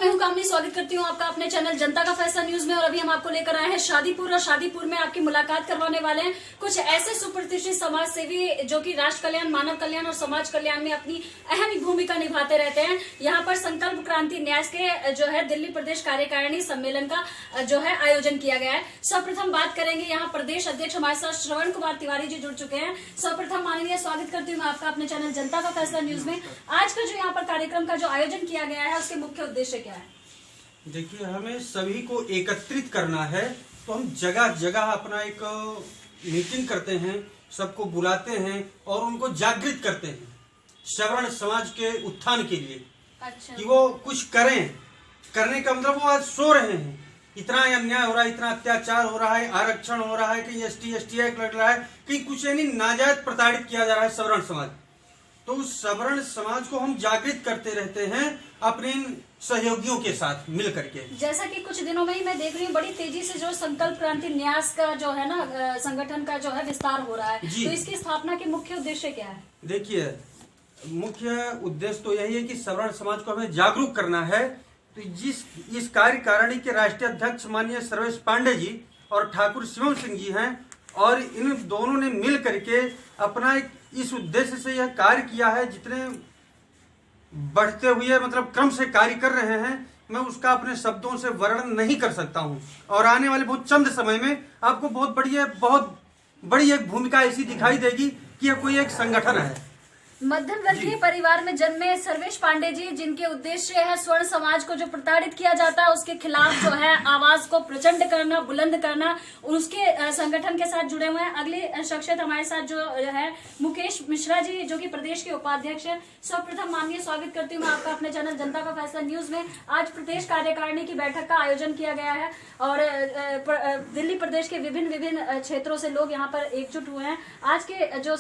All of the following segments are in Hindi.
मैं हूं कामनी, स्वागत करती हूं आपका अपने चैनल जनता का फैसला न्यूज में। और अभी हम आपको लेकर आए हैं शादीपुर, और शादीपुर में आपकी मुलाकात करवाने वाले हैं कुछ ऐसे सुप्रतिष्ठित समाज सेवी जो कि राष्ट्र कल्याण, मानव कल्याण और समाज कल्याण में अपनी अहम भूमिका निभाते रहते हैं। यहाँ पर संकल्प क्रांति न्यास के जो है दिल्ली प्रदेश कार्यकारिणी सम्मेलन का जो है आयोजन किया गया है। सर्वप्रथम बात करेंगे, यहाँ प्रदेश अध्यक्ष हमारे साथ श्रवण कुमार तिवारी जी जुड़ चुके हैं। सर्वप्रथम माननीय स्वागत करती हूँ मैं आपका अपने चैनल जनता का फैसला न्यूज में। आज का जो यहाँ पर कार्यक्रम का जो आयोजन किया गया है उसके मुख्य उद्देश्य क्या है? देखिए, हमें सभी को एकत्रित करना है, तो हम जगह जगह अपना एक मीटिंग करते हैं, सबको बुलाते हैं और उनको जागृत करते हैं सवर्ण समाज के उत्थान के लिए। अच्छा। कि वो कुछ करें। करने का मतलब वो आज सो रहे हैं, इतना अन्याय हो रहा है, इतना अत्याचार हो रहा है, आरक्षण हो रहा है, कहीं एसटी एक्ट लग रहा है, कहीं कुछ यानी नाजायज प्रताड़ित किया जा रहा है सवर्ण समाज। तो उस सवर्ण समाज को हम जागृत करते रहते हैं अपने सहयोगियों के साथ मिल करके। जैसा कि कुछ दिनों में ही मैं देख रही हूँ बड़ी तेजी से जो संकल्प क्रांति न्यास का जो है ना संगठन का जो है विस्तार हो रहा है, तो इसकी स्थापना के मुख्य उद्देश्य क्या है? देखिए, मुख्य उद्देश्य तो यही है कि सवर्ण समाज को हमें जागरूक करना है। तो इस कार्यकारिणी के राष्ट्रीय अध्यक्ष माननीय सर्वेश पांडे जी और ठाकुर शिवम सिंह जी हैं, और इन दोनों ने मिल करके अपना इस उद्देश्य से यह कार्य किया है। जितने बढ़ते हुए मतलब क्रम से कार्य कर रहे हैं, मैं उसका अपने शब्दों से वर्णन नहीं कर सकता हूं। और आने वाले बहुत चंद समय में आपको बहुत बड़ी एक भूमिका ऐसी दिखाई देगी कि यह कोई एक संगठन है। मध्यम वर्गीय परिवार में जन्मे सर्वेश पांडे जी, जिनके उद्देश्य है स्वर्ण समाज को जो प्रताड़ित किया जाता है उसके खिलाफ जो है आवाज को प्रचंड करना, बुलंद करना, उसके संगठन के साथ जुड़े हुए हैं। अगली शख्सियत हमारे साथ जो है मुकेश मिश्रा जी, जो कि प्रदेश के उपाध्यक्ष हैं। सर्वप्रथम माननीय स्वागत करती हूँ मैं आपका अपने चैनल जनता का फैसला न्यूज में। आज प्रदेश कार्यकारिणी की बैठक का आयोजन किया गया है और दिल्ली प्रदेश के विभिन्न क्षेत्रों से लोग यहाँ पर एकजुट हुए हैं। आज के जो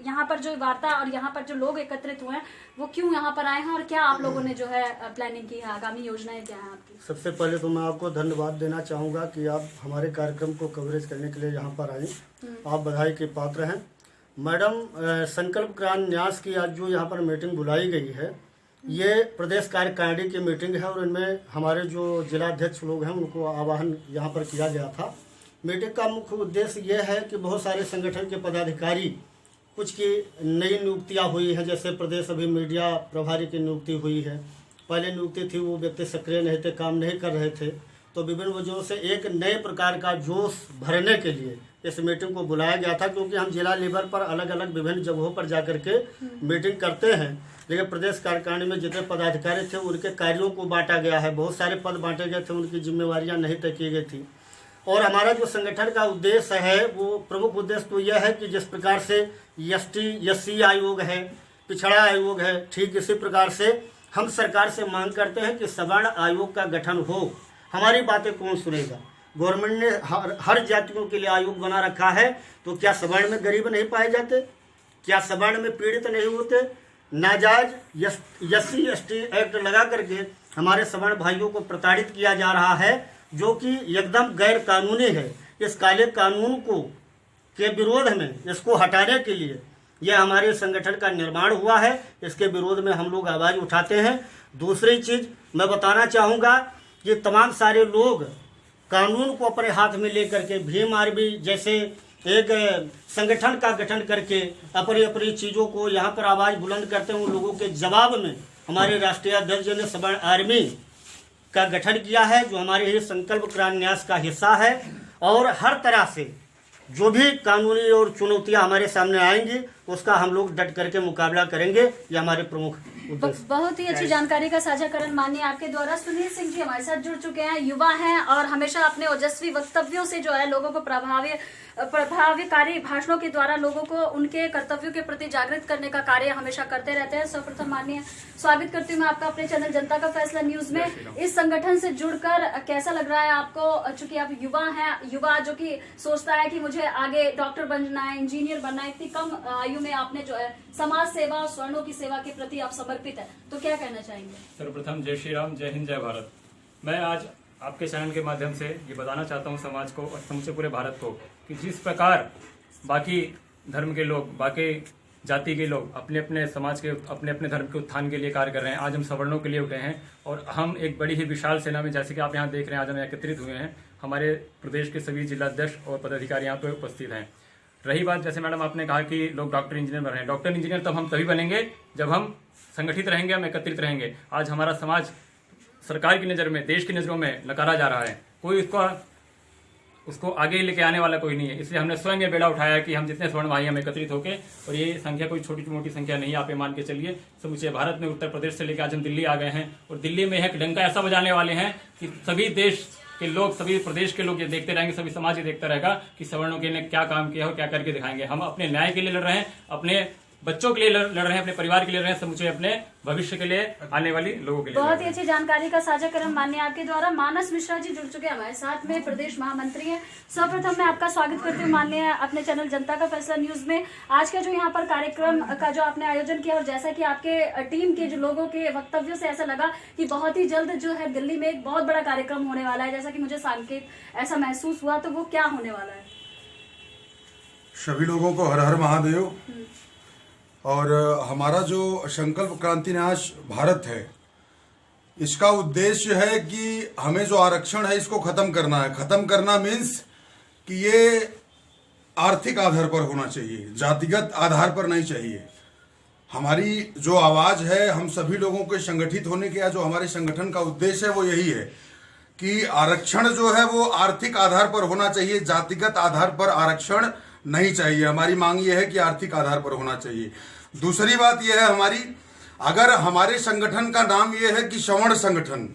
यहाँ पर जो वार्ता और यहाँ पर जो लोग एकत्रित हुए हैं वो क्यों यहाँ पर आए हैं और क्या आप लोगों ने जो है प्लानिंग की है, आगामी योजनाएं क्या है आपकी? सबसे पहले तो मैं आपको धन्यवाद देना चाहूँगा कि आप हमारे कार्यक्रम को कवरेज करने के लिए यहाँ पर आए। आप बधाई के पात्र हैं। मैडम, संकल्प क्रांति न्यास की आज जो यहाँ पर मीटिंग बुलाई गई है, ये प्रदेश कार्यकारिणी की मीटिंग है और इनमें हमारे जो जिलाध्यक्ष लोग हैं उनको आह्वान यहाँ पर किया गया था। मीटिंग का मुख्य उद्देश्य ये है कि बहुत सारे संगठन के पदाधिकारी, कुछ की नई नियुक्तियां हुई हैं, जैसे प्रदेश अभी मीडिया प्रभारी की नियुक्ति हुई है। पहले नियुक्ति थी, वो व्यक्ति सक्रिय नहीं थे, काम नहीं कर रहे थे, तो विभिन्न वजहों से एक नए प्रकार का जोश भरने के लिए इस मीटिंग को बुलाया गया था। क्योंकि हम जिला लेवल पर अलग अलग विभिन्न जगहों पर जाकर के मीटिंग करते हैं, लेकिन प्रदेश कार्यकारिणी में जितने पदाधिकारी थे उनके कार्यों को बांटा गया है, बहुत सारे पद बांटे गए थे, उनकी जिम्मेवारियाँ नहीं तय की गई थी। और हमारा जो संगठन का उद्देश्य है, वो प्रमुख उद्देश्य तो यह है कि जिस प्रकार से SC आयोग है, पिछड़ा आयोग है, ठीक इसी प्रकार से हम सरकार से मांग करते हैं कि सवर्ण आयोग का गठन हो। हमारी बातें कौन सुनेगा? गवर्नमेंट ने हर जातियों के लिए आयोग बना रखा है, तो क्या सवर्ण में गरीब नहीं पाए जाते? क्या सवर्ण में पीड़ित नहीं होते? नाजायज SC एक्ट लगा करके हमारे सवर्ण भाइयों को प्रताड़ित किया जा रहा है, जो कि एकदम गैर कानूनी है। इस काले कानून को के विरोध में, इसको हटाने के लिए यह हमारे संगठन का निर्माण हुआ है। इसके विरोध में हम लोग आवाज उठाते हैं। दूसरी चीज मैं बताना चाहूँगा कि तमाम सारे लोग कानून को अपने हाथ में लेकर के भीम आर्मी जैसे एक संगठन का गठन करके अपनी अपनी चीज़ों को यहाँ पर आवाज़ बुलंद करते हैं। उन लोगों के जवाब में हमारे राष्ट्रीय अध्यक्ष ने सवर्ण आर्मी का गठन किया है, जो हमारे ये संकल्प क्रांति न्यास का हिस्सा है। और हर तरह से जो भी कानूनी और चुनौतियां हमारे सामने आएंगी उसका हम लोग डट करके मुकाबला करेंगे। ये हमारे प्रमुख उद्देश्य। बहुत ही अच्छी जानकारी का साझाकरण माननीय आपके द्वारा। सुनील सिंह जी हमारे साथ जुड़ चुके हैं, युवा हैं और हमेशा अपने ओजस्वी वक्तव्यों से जो है लोगों को प्रभावकारी भाषणों के द्वारा लोगों को उनके कर्तव्यों के प्रति जागृत करने का कार्य हमेशा करते रहते हैं। सर्वप्रथम माननीय स्वागत करती हूँ मैं आपका अपने चैनल जनता का फैसला न्यूज में। इस संगठन से जुड़कर कैसा लग रहा है आपको? चूंकि आप युवा हैं, युवा जो कि सोचता है कि मुझे आगे डॉक्टर बनना है, इंजीनियर बनना है, इतनी कम आयु में आपने जो है समाज सेवा और स्वर्णों की सेवा के प्रति आप समर्पित है, तो क्या कहना चाहेंगे? सर्वप्रथम जय श्री राम, जय हिंद, जय भारत। मैं आज आपके चैनल के माध्यम से ये बताना चाहता हूँ समाज को और समूचे पूरे भारत को कि जिस प्रकार बाकी धर्म के लोग, बाकी जाति के लोग अपने अपने समाज के अपने अपने धर्म के उत्थान के लिए कार्य कर रहे हैं। आज हम सवर्णों के लिए उठे हैं और हम एक बड़ी ही विशाल सेना में, जैसे कि आप यहाँ देख रहे हैं, आज हम एकत्रित हुए हैं। हमारे प्रदेश के सभी जिलाध्यक्ष और पदाधिकारी यहाँ पर उपस्थित हैं। रही बात, जैसे मैडम आपने कहा कि लोग डॉक्टर इंजीनियर बन रहे हैं, डॉक्टर इंजीनियर तब हम तभी बनेंगे जब हम संगठित रहेंगे, हम एकत्रित रहेंगे। आज हमारा समाज सरकार की नज़र में, देश की नज़रों में नकारा जा रहा है, कोई उसको आगे लेके आने वाला कोई नहीं है। इसलिए हमने स्वयं ये बेड़ा उठाया कि हम जितने स्वर्ण भाई हम एकत्रित होकर, और ये संख्या कोई छोटी मोटी संख्या नहीं, आप ये मान के चलिए समूचे भारत में उत्तर प्रदेश से लेकर आज हम दिल्ली आ गए हैं, और दिल्ली में एक डंका ऐसा बजाने वाले हैं कि सभी देश के लोग, सभी प्रदेश के लोग ये देखते रहेंगे, सभी समाज ये देखता रहेगा कि सवर्णों के लिए क्या काम किया हो, क्या करके दिखाएंगे। हम अपने न्याय के लिए लड़ रहे हैं, अपने बच्चों के लिए लड़ रहे हैं, अपने परिवार के लिए लड़ रहे हैं, समूचे अपने भविष्य के लिए, आने वाली लोगों के लिए। बहुत ही अच्छी जानकारी का साझाकरण माननीय आपके द्वारा। मानस मिश्रा जी जुड़ चुके हैं हमारे साथ में, प्रदेश महामंत्री हैं। सर्वप्रथम मैं आपका स्वागत करती हूँ माननीय अपने चैनल जनता का फैसला न्यूज में। आज का जो यहाँ पर कार्यक्रम का जो आपने आयोजन किया, और जैसा कि आपके टीम के जो लोगों के वक्तव्यों से ऐसा लगा कि बहुत ही जल्द जो है दिल्ली में एक बहुत बड़ा कार्यक्रम होने वाला है, जैसा कि मुझे संकेत ऐसा महसूस हुआ, तो वो क्या होने वाला है? सभी लोगों को हर हर महादेव। और हमारा जो संकल्प क्रांति न्यास भारत है, इसका उद्देश्य है कि हमें जो आरक्षण है इसको खत्म करना है। खत्म करना मीन्स कि ये आर्थिक आधार पर होना चाहिए, जातिगत आधार पर नहीं चाहिए। हमारी जो आवाज है, हम सभी लोगों के संगठित होने के, या जो हमारे संगठन का उद्देश्य है वो यही है कि आरक्षण जो है वो आर्थिक आधार पर होना चाहिए, जातिगत आधार पर आरक्षण नहीं चाहिए। हमारी मांग ये है कि आर्थिक आधार पर होना चाहिए। दूसरी बात यह है हमारी, अगर हमारे संगठन का नाम ये है कि सवर्ण संगठन,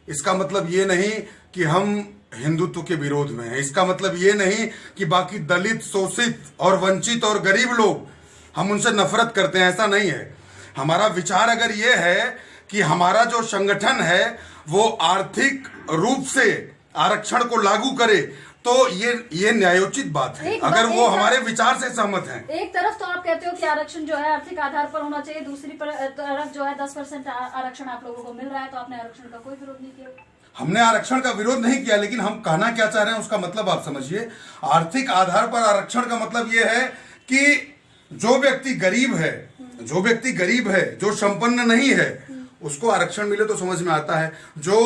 इसका मतलब ये नहीं कि हम हिंदुत्व के विरोध में हैं। इसका मतलब ये नहीं कि बाकी दलित, शोषित और वंचित और गरीब लोग हम उनसे नफरत करते हैं, ऐसा नहीं है। हमारा विचार अगर ये है कि हमारा जो संगठन है वो आर्थिक रूप से आरक्षण को लागू करे, तो ये न्यायोचित बात है अगर वो हमारे विचार से सहमत हैं। एक तरफ तो आप कहते हो कि आरक्षण जो है आर्थिक आधार पर होना चाहिए, दूसरी तरफ जो है 10% आरक्षण आप लोगों को मिल रहा है, तो आपने आरक्षण का कोई विरोध नहीं किया? हमने आरक्षण का विरोध नहीं किया, लेकिन हम कहना क्या चाह रहे हैं उसका मतलब आप समझिए। आर्थिक आधार पर आरक्षण का मतलब ये है कि जो व्यक्ति गरीब है, जो संपन्न नहीं है, उसको आरक्षण मिले तो समझ में आता है। जो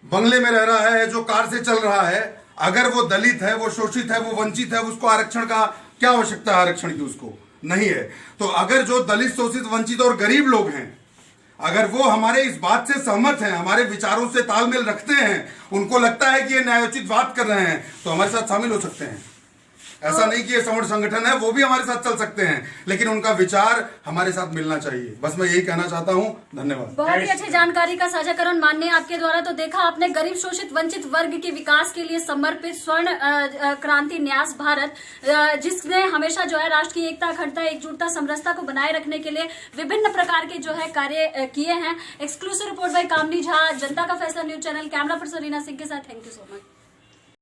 बंगले में रह रहा है, जो कार से चल रहा है, अगर वो दलित है, वो शोषित है, वो वंचित है, उसको आरक्षण का क्या आवश्यकता है? आरक्षण की उसको नहीं है। तो अगर जो दलित, शोषित, वंचित और गरीब लोग हैं, अगर वो हमारे इस बात से सहमत हैं, हमारे विचारों से तालमेल रखते हैं, उनको लगता है कि ये न्यायोचित बात कर रहे हैं, तो हमारे साथ शामिल हो सकते हैं। ऐसा नहीं कि ये सवर्ण संगठन है, वो भी हमारे साथ चल सकते हैं, लेकिन उनका विचार हमारे साथ मिलना चाहिए। बस मैं यही कहना चाहता हूँ। धन्यवाद। बहुत ही अच्छी जानकारी का साझाकरण माननीय आपके द्वारा। तो देखा आपने, गरीब, शोषित, वंचित वर्ग के विकास के लिए समर्पित स्वर्ण क्रांति न्यास भारत, जिसने हमेशा जो है राष्ट्र की एकता, अखंडता, एकजुटता, समरसता को बनाए रखने के लिए विभिन्न प्रकार के जो है कार्य किए हैं। एक्सक्लूसिव रिपोर्ट बाय कामनी झा, जनता का फैसला news channel, camera person Reena Singh के साथ। Thank you so much.